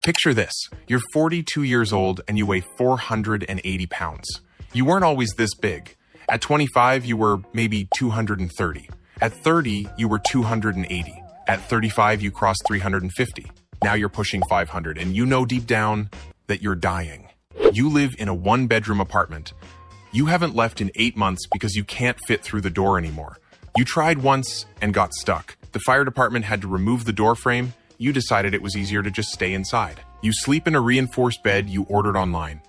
Picture this. You're 42 years old and you weigh 480 pounds. You weren't always this big. At 25, you were maybe 230. At 30, you were 280. At 35, you crossed 350. Now you're pushing 500, and you know deep down that you're dying. You live in a one-bedroom apartment. You haven't left in 8 months because you can't fit through the door anymore. You tried once and got stuck. The fire department had to remove the door frame. You decided it was easier to just stay inside. You sleep in a reinforced bed you ordered online.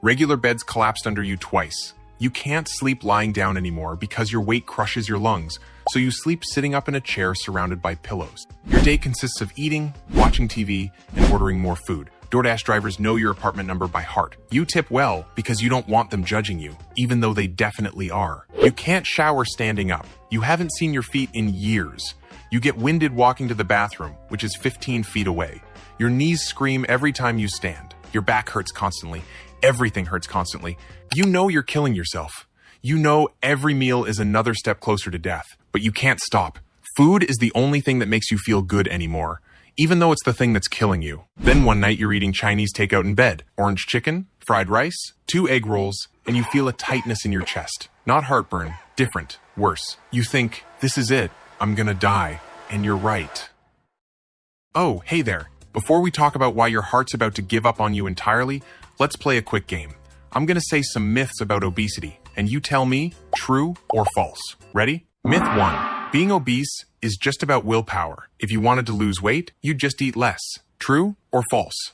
Regular beds collapsed under you twice. You can't sleep lying down anymore because your weight crushes your lungs, so you sleep sitting up in a chair surrounded by pillows. Your day consists of eating, watching TV, and ordering more food. DoorDash drivers know your apartment number by heart. You tip well because you don't want them judging you, even though they definitely are. You can't shower standing up. You haven't seen your feet in years. You get winded walking to the bathroom, which is 15 feet away. Your knees scream every time you stand. Your back hurts constantly. Everything hurts constantly. You know you're killing yourself. You know every meal is another step closer to death, but you can't stop. Food is the only thing that makes you feel good anymore, even though it's the thing that's killing you. Then one night you're eating Chinese takeout in bed, orange chicken, fried rice, 2 egg rolls, and you feel a tightness in your chest. Not heartburn, different, worse. You think, this is it, I'm gonna die, and you're right. Oh, hey there. Before we talk about why your heart's about to give up on you entirely, let's play a quick game. I'm gonna say some myths about obesity, and you tell me true or false. Ready? Myth 1. Being obese is just about willpower. If you wanted to lose weight, you'd just eat less. True or false?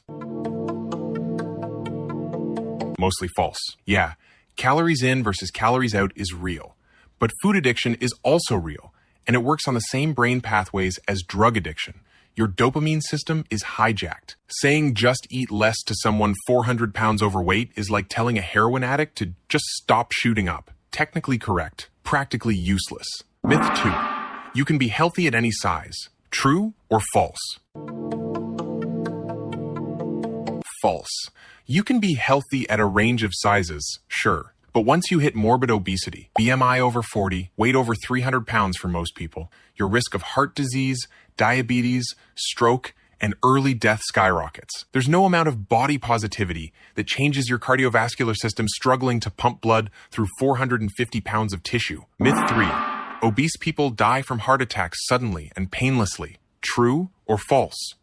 Mostly false. Yeah, calories in versus calories out is real. But food addiction is also real, and it works on the same brain pathways as drug addiction. Your dopamine system is hijacked. Saying just eat less to someone 400 pounds overweight is like telling a heroin addict to just stop shooting up. Technically correct, practically useless. Myth 2. You can be healthy at any size. True or false? False. You can be healthy at a range of sizes, sure. But once you hit morbid obesity, BMI over 40, weight over 300 pounds for most people, your risk of heart disease, diabetes, stroke, and early death skyrockets. There's no amount of body positivity that changes your cardiovascular system struggling to pump blood through 450 pounds of tissue. Myth 3. Obese people die from heart attacks suddenly and painlessly. True or false?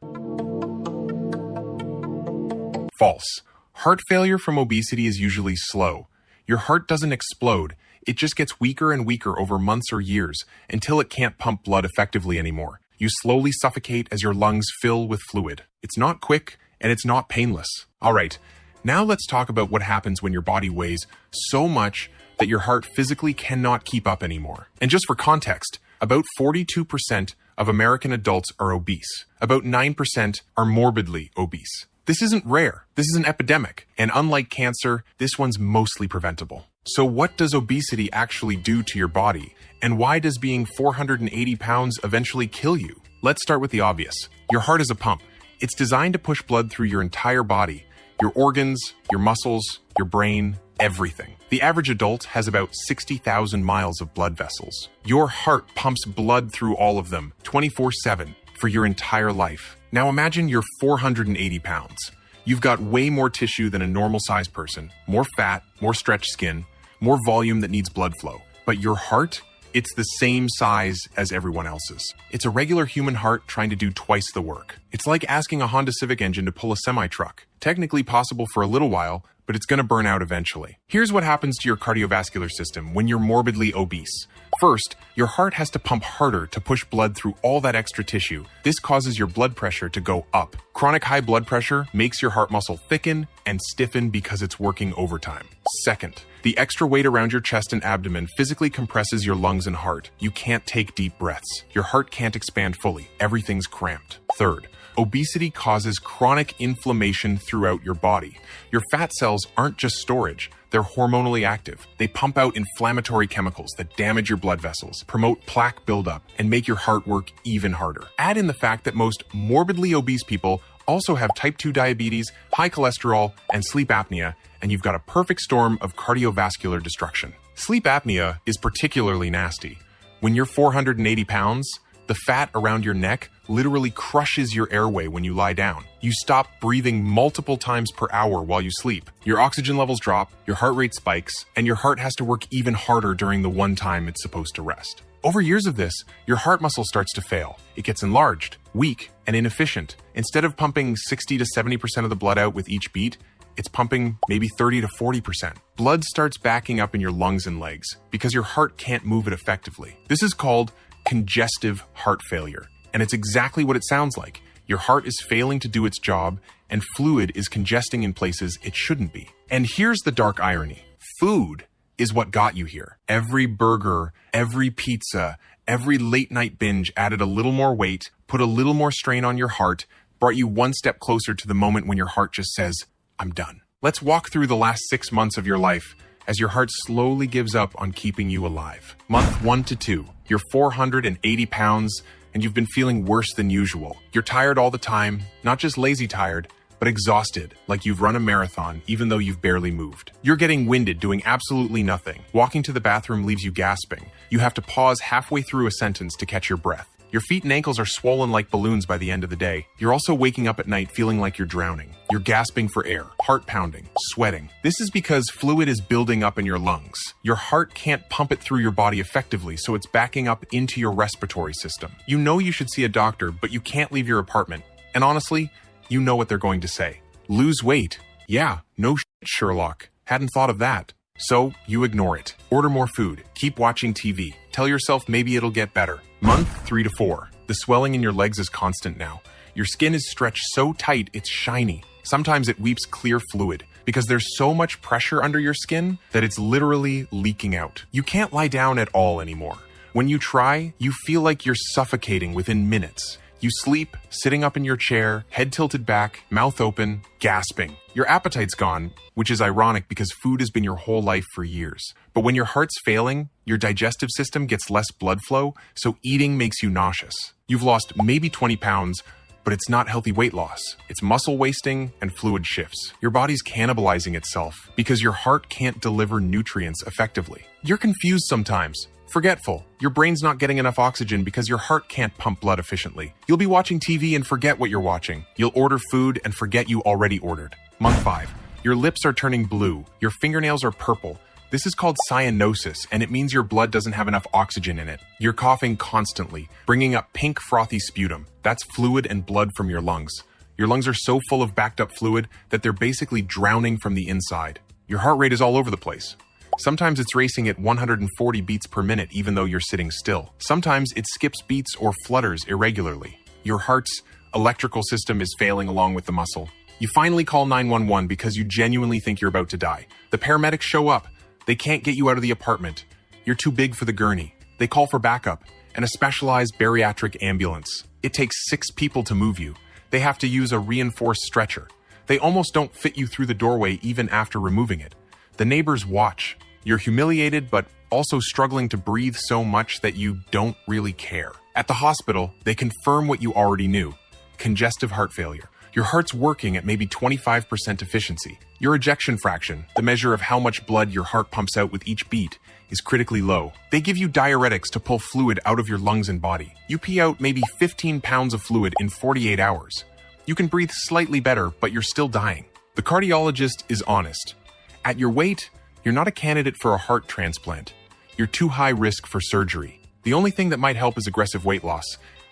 False. Heart failure from obesity is usually slow. Your heart doesn't explode. It just gets weaker and weaker over months or years until it can't pump blood effectively anymore. You slowly suffocate as your lungs fill with fluid. It's not quick and it's not painless. All right, now let's talk about what happens when your body weighs so much that your heart physically cannot keep up anymore. And just for context, about 42% of American adults are obese. About 9% are morbidly obese. This isn't rare. This is an epidemic. And unlike cancer, this one's mostly preventable. So what does obesity actually do to your body? And why does being 480 pounds eventually kill you? Let's start with the obvious. Your heart is a pump. It's designed to push blood through your entire body, your organs, your muscles, your brain, everything. The average adult has about 60,000 miles of blood vessels. Your heart pumps blood through all of them, 24/7, for your entire life. Now imagine you're 480 pounds. You've got way more tissue than a normal-sized person, more fat, more stretched skin, more volume that needs blood flow. But your heart, it's the same size as everyone else's. It's a regular human heart trying to do twice the work. It's like asking a Honda Civic engine to pull a semi-truck. Technically possible for a little while, but it's going to burn out eventually. Here's what happens to your cardiovascular system when you're morbidly obese. First, your heart has to pump harder to push blood through all that extra tissue. This causes your blood pressure to go up. Chronic high blood pressure makes your heart muscle thicken and stiffen because it's working overtime. Second, the extra weight around your chest and abdomen physically compresses your lungs and heart. You can't take deep breaths. Your heart can't expand fully. Everything's cramped. Third, obesity causes chronic inflammation throughout your body. Your fat cells aren't just storage. They're hormonally active. They pump out inflammatory chemicals that damage your blood vessels, promote plaque buildup, and make your heart work even harder. Add in the fact that most morbidly obese people also have type 2 diabetes, high cholesterol, and sleep apnea, and you've got a perfect storm of cardiovascular destruction. Sleep apnea is particularly nasty. When you're 480 pounds, The fat around your neck literally crushes your airway when you lie down. You stop breathing multiple times per hour while you sleep. Your oxygen levels drop, your heart rate spikes, and your heart has to work even harder during the one time it's supposed to rest. Over years of this, your heart muscle starts to fail. It gets enlarged, weak, and inefficient. Instead of pumping 60 to 70% of the blood out with each beat, it's pumping maybe 30 to 40%. Blood starts backing up in your lungs and legs because your heart can't move it effectively. This is called congestive heart failure, and it's exactly what it sounds like. Your heart is failing to do its job, and fluid is congesting in places it shouldn't be. And here's the dark irony. Food is what got you here. Every burger, every pizza, every late night binge added a little more weight, put a little more strain on your heart, brought you one step closer to the moment when your heart just says, I'm done. Let's walk through the last 6 months of your life as your heart slowly gives up on keeping you alive. Month 1 to 2, you're 480 pounds and you've been feeling worse than usual. You're tired all the time, not just lazy tired, but exhausted, like you've run a marathon even though you've barely moved. You're getting winded doing absolutely nothing. Walking to the bathroom leaves you gasping. You have to pause halfway through a sentence to catch your breath. Your feet and ankles are swollen like balloons by the end of the day. You're also waking up at night feeling like you're drowning. You're gasping for air, heart pounding, sweating. This is because fluid is building up in your lungs. Your heart can't pump it through your body effectively, so it's backing up into your respiratory system. You know you should see a doctor, but you can't leave your apartment. And honestly, you know what they're going to say. Lose weight. Yeah, no shit, Sherlock. Hadn't thought of that. So you ignore it. Order more food. Keep watching TV. Tell yourself maybe it'll get better. Month 3 to 4. The swelling in your legs is constant now. Your skin is stretched so tight it's shiny. Sometimes it weeps clear fluid because there's so much pressure under your skin that it's literally leaking out. You can't lie down at all anymore. When you try, you feel like you're suffocating within minutes. You sleep, sitting up in your chair, head tilted back, mouth open, gasping. Your appetite's gone, which is ironic because food has been your whole life for years. But when your heart's failing, your digestive system gets less blood flow, so eating makes you nauseous. You've lost maybe 20 pounds, but it's not healthy weight loss. It's muscle wasting and fluid shifts. Your body's cannibalizing itself because your heart can't deliver nutrients effectively. You're confused sometimes. Forgetful. Your brain's not getting enough oxygen because your heart can't pump blood efficiently. You'll be watching TV and forget what you're watching. You'll order food and forget you already ordered. Month 5. Your lips are turning blue. Your fingernails are purple. This is called cyanosis, and it means your blood doesn't have enough oxygen in it. You're coughing constantly, bringing up pink frothy sputum. That's fluid and blood from your lungs. Your lungs are so full of backed up fluid that they're basically drowning from the inside. Your heart rate is all over the place. Sometimes it's racing at 140 beats per minute even though you're sitting still. Sometimes it skips beats or flutters irregularly. Your heart's electrical system is failing along with the muscle. You finally call 911 because you genuinely think you're about to die. The paramedics show up. They can't get you out of the apartment. You're too big for the gurney. They call for backup and a specialized bariatric ambulance. It takes 6 people to move you. They have to use a reinforced stretcher. They almost don't fit you through the doorway even after removing it. The neighbors watch. You're humiliated, but also struggling to breathe so much that you don't really care. At the hospital, they confirm what you already knew. Congestive heart failure. Your heart's working at maybe 25% efficiency. Your ejection fraction, the measure of how much blood your heart pumps out with each beat, is critically low. They give you diuretics to pull fluid out of your lungs and body. You pee out maybe 15 pounds of fluid in 48 hours. You can breathe slightly better, but you're still dying. The cardiologist is honest. At your weight, you're not a candidate for a heart transplant. You're too high risk for surgery. The only thing that might help is aggressive weight loss,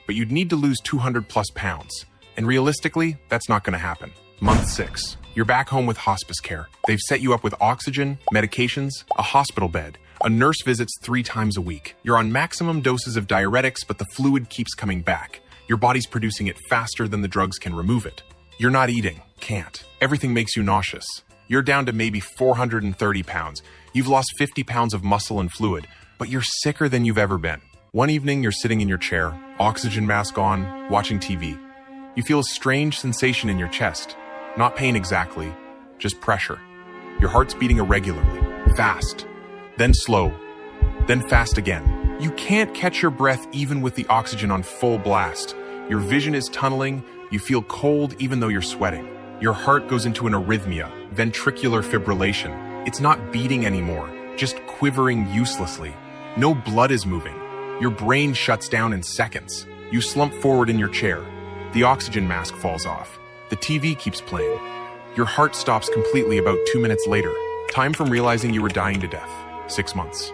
but you'd need to lose 200 plus pounds. And realistically, that's not going to happen. Month 6. You're back home with hospice care. They've set you up with oxygen, medications, a hospital bed. A nurse visits 3 times a week. You're on maximum doses of diuretics, but the fluid keeps coming back. Your body's producing it faster than the drugs can remove it. You're not eating. Can't. Everything makes you nauseous. You're down to maybe 430 pounds. You've lost 50 pounds of muscle and fluid, but you're sicker than you've ever been. One evening, you're sitting in your chair, oxygen mask on, watching TV. You feel a strange sensation in your chest. Not pain exactly, just pressure. Your heart's beating irregularly, fast, then slow, then fast again. You can't catch your breath even with the oxygen on full blast. Your vision is tunneling, you feel cold even though you're sweating. Your heart goes into an arrhythmia, ventricular fibrillation. It's not beating anymore, just quivering uselessly. No blood is moving. Your brain shuts down in seconds. You slump forward in your chair. The oxygen mask falls off. The TV keeps playing. Your heart stops completely about 2 minutes later. Time from realizing you were dying to death. 6 months.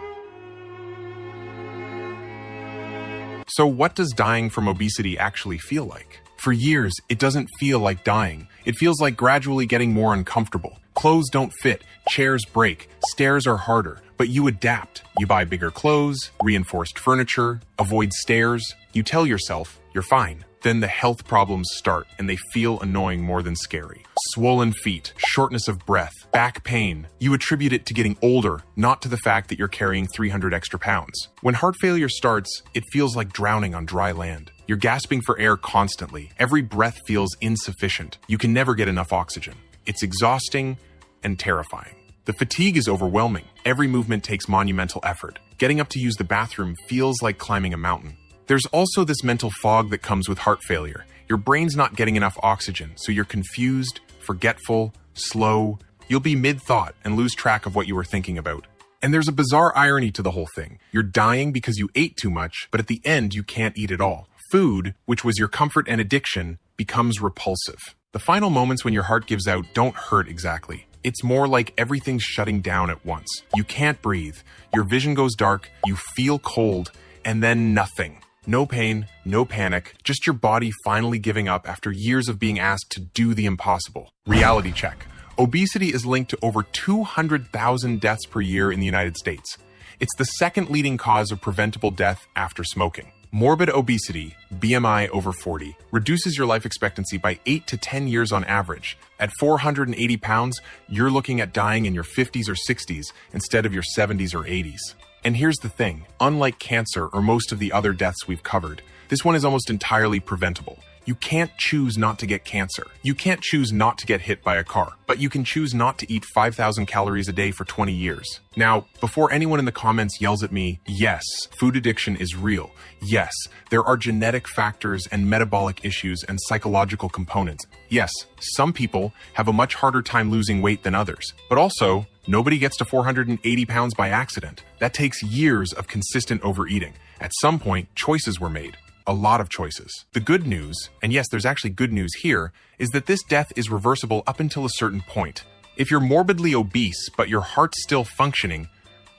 So what does dying from obesity actually feel like? For years, it doesn't feel like dying. It feels like gradually getting more uncomfortable. Clothes don't fit, chairs break, stairs are harder, but you adapt. You buy bigger clothes, reinforced furniture, avoid stairs. You tell yourself, you're fine. Then the health problems start, and they feel annoying more than scary. Swollen feet, shortness of breath, back pain. You attribute it to getting older, not to the fact that you're carrying 300 extra pounds. When heart failure starts, it feels like drowning on dry land. You're gasping for air constantly. Every breath feels insufficient. You can never get enough oxygen. It's exhausting and terrifying. The fatigue is overwhelming. Every movement takes monumental effort. Getting up to use the bathroom feels like climbing a mountain. There's also this mental fog that comes with heart failure. Your brain's not getting enough oxygen, so you're confused, forgetful, slow. You'll be mid-thought and lose track of what you were thinking about. And there's a bizarre irony to the whole thing. You're dying because you ate too much, but at the end you can't eat at all. Food, which was your comfort and addiction, becomes repulsive. The final moments when your heart gives out don't hurt exactly. It's more like everything's shutting down at once. You can't breathe, your vision goes dark, you feel cold, and then nothing. No pain, no panic, just your body finally giving up after years of being asked to do the impossible. Reality check. Obesity is linked to over 200,000 deaths per year in the United States. It's the second leading cause of preventable death after smoking. Morbid obesity, BMI over 40, reduces your life expectancy by 8 to 10 years on average. At 480 pounds, you're looking at dying in your 50s or 60s instead of your 70s or 80s. And here's the thing, unlike cancer or most of the other deaths we've covered, this one is almost entirely preventable. You can't choose not to get cancer. You can't choose not to get hit by a car, but you can choose not to eat 5,000 calories a day for 20 years. Now, before anyone in the comments yells at me, yes, food addiction is real. Yes, there are genetic factors and metabolic issues and psychological components. Yes, some people have a much harder time losing weight than others, but also, nobody gets to 480 pounds by accident. That takes years of consistent overeating. At some point, choices were made. A lot of choices. The good news, and yes, there's actually good news here, is that this death is reversible up until a certain point. If you're morbidly obese, but your heart's still functioning,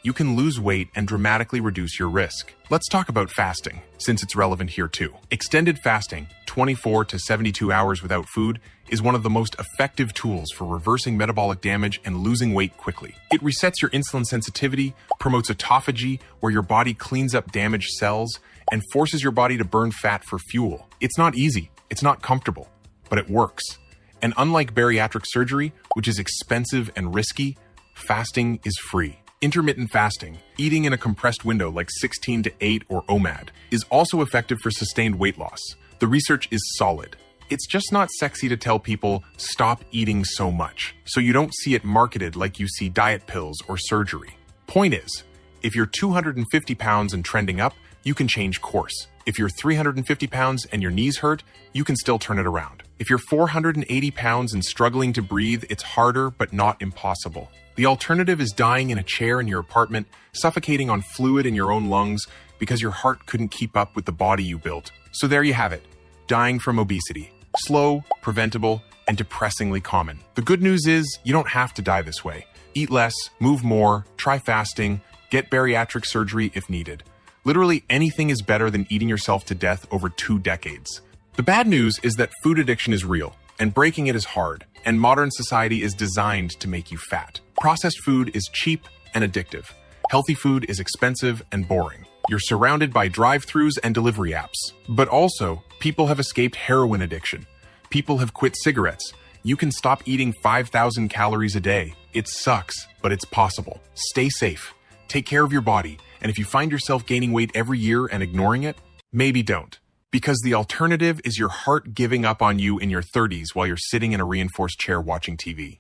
you can lose weight and dramatically reduce your risk. Let's talk about fasting, since it's relevant here too. Extended fasting, 24 to 72 hours without food, is one of the most effective tools for reversing metabolic damage and losing weight quickly. It resets your insulin sensitivity, promotes autophagy, where your body cleans up damaged cells, and forces your body to burn fat for fuel. It's not easy, it's not comfortable, but it works. And unlike bariatric surgery, which is expensive and risky, fasting is free. Intermittent fasting, eating in a compressed window like 16 to 8 or OMAD, is also effective for sustained weight loss. The research is solid. It's just not sexy to tell people, stop eating so much, so you don't see it marketed like you see diet pills or surgery. Point is, if you're 250 pounds and trending up, you can change course. If you're 350 pounds and your knees hurt, you can still turn it around. If you're 480 pounds and struggling to breathe, it's harder but not impossible. The alternative is dying in a chair in your apartment, suffocating on fluid in your own lungs because your heart couldn't keep up with the body you built. So there you have it, dying from obesity. Slow, preventable, and depressingly common. The good news is you don't have to die this way. Eat less, move more, try fasting, get bariatric surgery if needed. Literally anything is better than eating yourself to death over 2 decades. The bad news is that food addiction is real, and breaking it is hard, and modern society is designed to make you fat. Processed food is cheap and addictive. Healthy food is expensive and boring. You're surrounded by drive-thrus and delivery apps. But also, people have escaped heroin addiction. People have quit cigarettes. You can stop eating 5,000 calories a day. It sucks, but it's possible. Stay safe. Take care of your body. And if you find yourself gaining weight every year and ignoring it, maybe don't. Because the alternative is your heart giving up on you in your 30s while you're sitting in a reinforced chair watching TV.